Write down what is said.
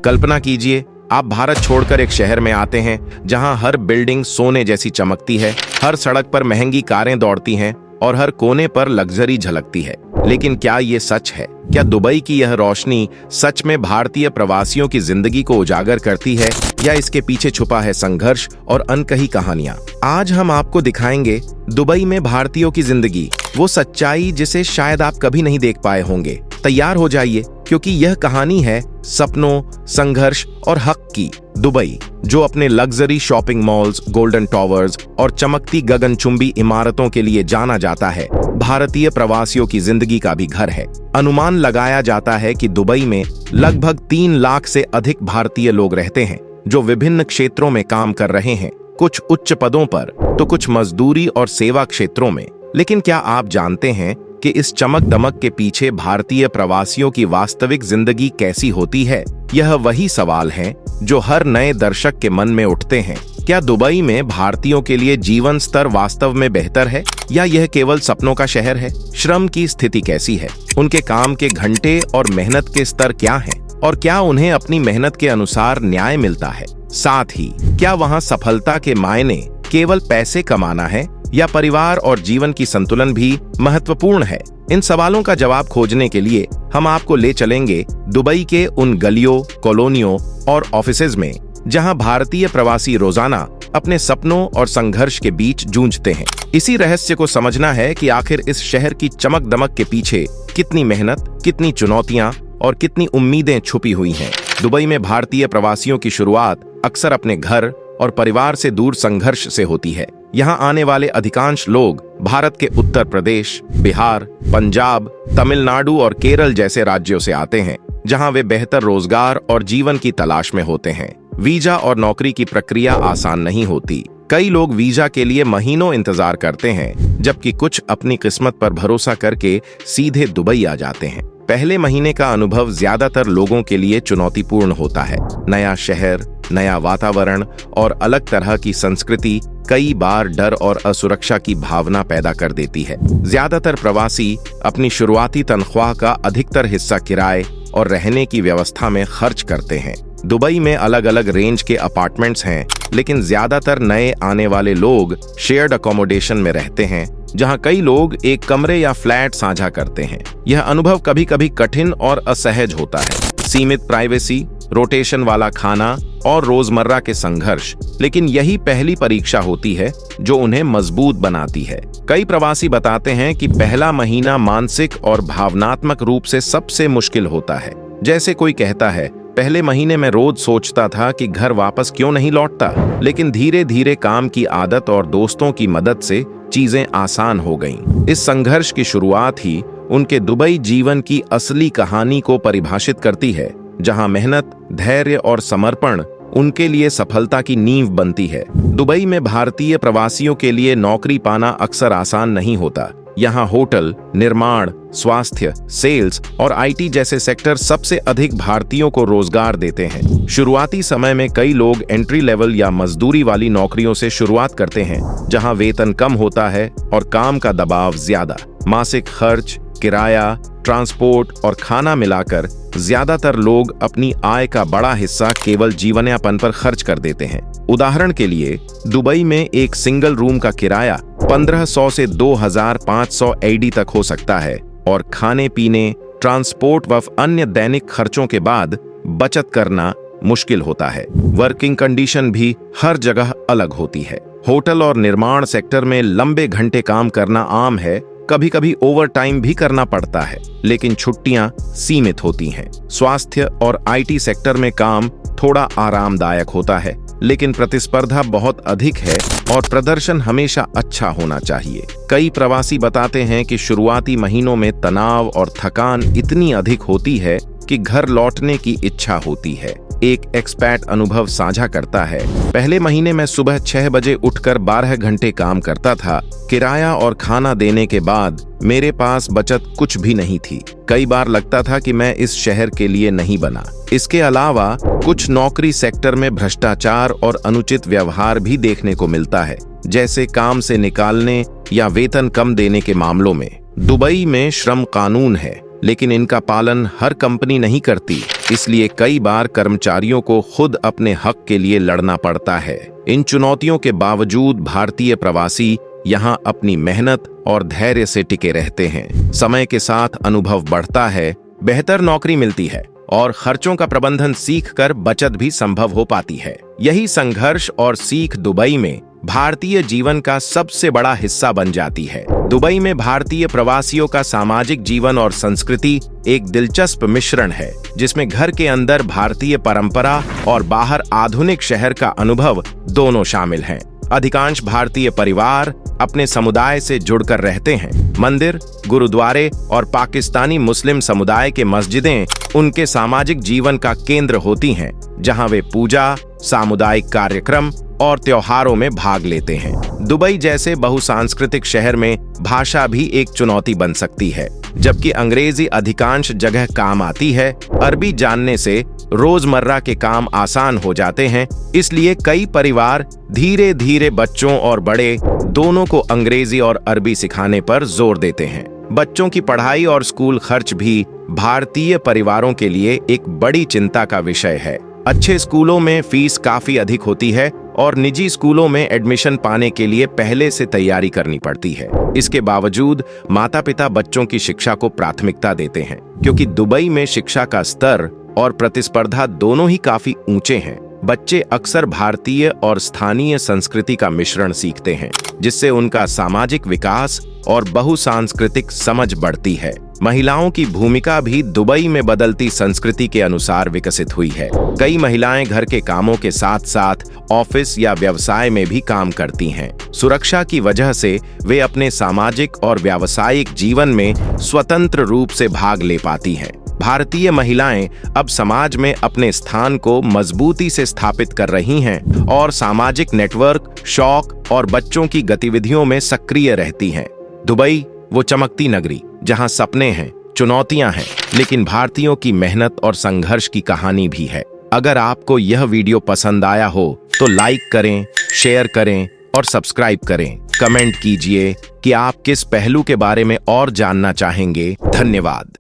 कल्पना कीजिए, आप भारत छोड़कर एक शहर में आते हैं जहां हर बिल्डिंग सोने जैसी चमकती है, हर सड़क पर महंगी कारें दौड़ती हैं और हर कोने पर लग्जरी झलकती है। लेकिन क्या ये सच है? क्या दुबई की यह रोशनी सच में भारतीय प्रवासियों की जिंदगी को उजागर करती है, या इसके पीछे छुपा है संघर्ष और अनकही कहानियां? आज हम आपको दिखाएंगे दुबई में भारतीयों की जिंदगी, वो सच्चाई जिसे शायद आप कभी नहीं देख पाए होंगे। तैयार हो जाइए, क्योंकि यह कहानी है सपनों, संघर्ष और हक की। दुबई, जो अपने luxury shopping malls, golden towers और चमकती गगनचुंबी इमारतों के लिए जाना जाता है, भारतीय प्रवासियों की जिंदगी का भी घर है। अनुमान लगाया जाता है कि दुबई में लगभग 3 लाख से अधिक भारतीय लोग रहते हैं, जो विभिन्न क्षेत्रों में काम कर रहे हैं, कुछ उच्च पदों पर तो कुछ मजदूरी और सेवा क्षेत्रों में। लेकिन क्या आप जानते हैं कि इस चमक दमक के पीछे भारतीय प्रवासियों की वास्तविक जिंदगी कैसी होती है? यह वही सवाल हैं जो हर नए दर्शक के मन में उठते हैं। क्या दुबई में भारतीयों के लिए जीवन स्तर वास्तव में बेहतर है, या यह केवल सपनों का शहर है? श्रम की स्थिति कैसी है? उनके काम के घंटे और मेहनत के स्तर क्या हैं? और क्या उन्हें अपनी मेहनत के अनुसार न्याय मिलता है? साथ ही क्या वहां सफलता के मायने केवल पैसे कमाना है, या परिवार और जीवन की संतुलन भी महत्वपूर्ण है? इन सवालों का जवाब खोजने के लिए हम आपको ले चलेंगे दुबई के उन गलियों, कॉलोनियों और ऑफिसेज में जहां भारतीय प्रवासी रोजाना अपने सपनों और संघर्ष के बीच जूझते हैं। इसी रहस्य को समझना है कि आखिर इस शहर की चमक दमक के पीछे कितनी मेहनत, कितनी चुनौतियां और कितनी उम्मीदें छुपी हुई हैं। दुबई में भारतीय प्रवासियों की शुरुआत अक्सर अपने घर और परिवार से दूर संघर्ष से होती है। यहाँ आने वाले अधिकांश लोग भारत के उत्तर प्रदेश, बिहार, पंजाब, तमिलनाडु और केरल जैसे राज्यों से आते हैं, जहाँ वे बेहतर रोजगार और जीवन की तलाश में होते हैं। वीजा और नौकरी की प्रक्रिया आसान नहीं होती। कई लोग वीजा के लिए महीनों इंतजार करते हैं, जबकि कुछ अपनी किस्मत पर भरोसा करके सीधे दुबई आ जाते हैं। पहले महीने का अनुभव ज्यादातर लोगों के लिए चुनौतीपूर्ण होता है। नया शहर, नया वातावरण और अलग तरह की संस्कृति कई बार डर और असुरक्षा की भावना पैदा कर देती है। ज्यादातर प्रवासी अपनी शुरुआती तनख्वाह का अधिकतर हिस्सा किराए और रहने की व्यवस्था में खर्च करते हैं। दुबई में अलग अलग रेंज के अपार्टमेंट्स हैं, लेकिन ज्यादातर नए आने वाले लोग शेयर्ड अकोमोडेशन में रहते हैं, जहां कई लोग एक कमरे या फ्लैट साझा करते हैं। यह अनुभव कभी कभी कठिन और असहज होता है। सीमित प्राइवेसी, रोटेशन वाला खाना और रोजमर्रा के संघर्ष, लेकिन यही पहली परीक्षा होती है जो उन्हें मजबूत बनाती है। कई प्रवासी बताते हैं कि पहला महीना मानसिक और भावनात्मक रूप से सबसे मुश्किल होता है। जैसे कोई कहता है, पहले महीने में रोज सोचता था कि घर वापस क्यों नहीं लौटता, लेकिन धीरे धीरे काम की आदत और दोस्तों की मदद से चीजें आसान हो गईं। इस संघर्ष की शुरुआत ही उनके दुबई जीवन की असली कहानी को परिभाषित करती है, जहां मेहनत, धैर्य और समर्पण उनके लिए सफलता की नींव बनती है। दुबई में भारतीय प्रवासियों के लिए नौकरी पाना अक्सर आसान नहीं होता। यहाँ होटल, निर्माण, स्वास्थ्य, सेल्स और आईटी जैसे सेक्टर सबसे अधिक भारतीयों को रोजगार देते हैं। शुरुआती समय में कई लोग एंट्री लेवल या मजदूरी वाली नौकरियों से शुरुआत करते हैं, जहां वेतन कम होता है और काम का दबाव ज्यादा। मासिक खर्च, किराया, ट्रांसपोर्ट और खाना मिलाकर ज्यादातर लोग अपनी आय का बड़ा हिस्सा केवल जीवनयापन पर खर्च कर देते हैं। उदाहरण के लिए, दुबई में एक सिंगल रूम का किराया 1500 से 2500 AD तक हो सकता है, और खाने पीने, ट्रांसपोर्ट व अन्य दैनिक खर्चों के बाद बचत करना मुश्किल होता है। वर्किंग कंडीशन भी हर जगह अलग होती है। होटल और निर्माण सेक्टर में लंबे घंटे काम करना आम है, कभी कभी ओवर टाइम भी करना पड़ता है, लेकिन छुट्टियां सीमित होती हैं। स्वास्थ्य और आईटी सेक्टर में काम थोड़ा आरामदायक होता है, लेकिन प्रतिस्पर्धा बहुत अधिक है और प्रदर्शन हमेशा अच्छा होना चाहिए। कई प्रवासी बताते हैं कि शुरुआती महीनों में तनाव और थकान इतनी अधिक होती है कि घर लौटने की इच्छा होती है। एक एक्सपैट अनुभव साझा करता है, पहले महीने में सुबह 6 बजे उठकर 12 घंटे काम करता था। किराया और खाना देने के बाद मेरे पास बचत कुछ भी नहीं थी। कई बार लगता था कि मैं इस शहर के लिए नहीं बना। इसके अलावा कुछ नौकरी सेक्टर में भ्रष्टाचार और अनुचित व्यवहार भी देखने को मिलता है, जैसे काम से निकालने या वेतन कम देने के मामलों में। दुबई में श्रम कानून है, लेकिन इनका पालन हर कंपनी नहीं करती, इसलिए कई बार कर्मचारियों को खुद अपने हक के लिए लड़ना पड़ता है। इन चुनौतियों के बावजूद भारतीय प्रवासी यहाँ अपनी मेहनत और धैर्य से टिके रहते हैं। समय के साथ अनुभव बढ़ता है, बेहतर नौकरी मिलती है और खर्चों का प्रबंधन सीखकर बचत भी संभव हो पाती है। यही संघर्ष और सीख दुबई में भारतीय जीवन का सबसे बड़ा हिस्सा बन जाती है। दुबई में भारतीय प्रवासियों का सामाजिक जीवन और संस्कृति एक दिलचस्प मिश्रण है, जिसमें घर के अंदर भारतीय परंपरा और बाहर आधुनिक शहर का अनुभव दोनों शामिल हैं। अधिकांश भारतीय परिवार अपने समुदाय से जुड़कर रहते हैं। मंदिर, गुरुद्वारे और पाकिस्तानी मुस्लिम समुदाय के मस्जिदें उनके सामाजिक जीवन का केंद्र होती हैं, जहां वे पूजा, सामुदायिक कार्यक्रम और त्योहारों में भाग लेते हैं। दुबई जैसे बहुसांस्कृतिक शहर में भाषा भी एक चुनौती बन सकती है। जबकि अंग्रेजी अधिकांश जगह काम आती है, अरबी जानने से रोजमर्रा के काम आसान हो जाते हैं। इसलिए कई परिवार धीरे धीरे बच्चों और बड़े दोनों को अंग्रेजी और अरबी सिखाने पर जोर देते हैं। बच्चों की पढ़ाई और स्कूल खर्च भी भारतीय परिवारों के लिए एक बड़ी चिंता का विषय है। अच्छे स्कूलों में फीस काफी अधिक होती है और निजी स्कूलों में एडमिशन पाने के लिए पहले से तैयारी करनी पड़ती है। इसके बावजूद माता-पिता बच्चों की शिक्षा को प्राथमिकता देते हैं, क्योंकि दुबई में शिक्षा का स्तर और प्रतिस्पर्धा दोनों ही काफी ऊंचे हैं। बच्चे अक्सर भारतीय और स्थानीय संस्कृति का मिश्रण सीखते हैं, जिससे उनका सामाजिक विकास और बहुसांस्कृतिक समझ बढ़ती है। महिलाओं की भूमिका भी दुबई में बदलती संस्कृति के अनुसार विकसित हुई है। कई महिलाएं घर के कामों के साथ साथ ऑफिस या व्यवसाय में भी काम करती हैं। सुरक्षा की वजह से वे अपने सामाजिक और व्यावसायिक जीवन में स्वतंत्र रूप से भाग ले पाती हैं। भारतीय महिलाएं अब समाज में अपने स्थान को मजबूती से स्थापित कर रही हैं और सामाजिक नेटवर्क, शौक और बच्चों की गतिविधियों में सक्रिय रहती हैं। दुबई वो चमकती नगरी जहां सपने हैं, चुनौतियां हैं, लेकिन भारतीयों की मेहनत और संघर्ष की कहानी भी है। अगर आपको यह वीडियो पसंद आया हो तो लाइक करें, शेयर करें और सब्सक्राइब करें। कमेंट कीजिए कि आप किस पहलू के बारे में और जानना चाहेंगे। धन्यवाद।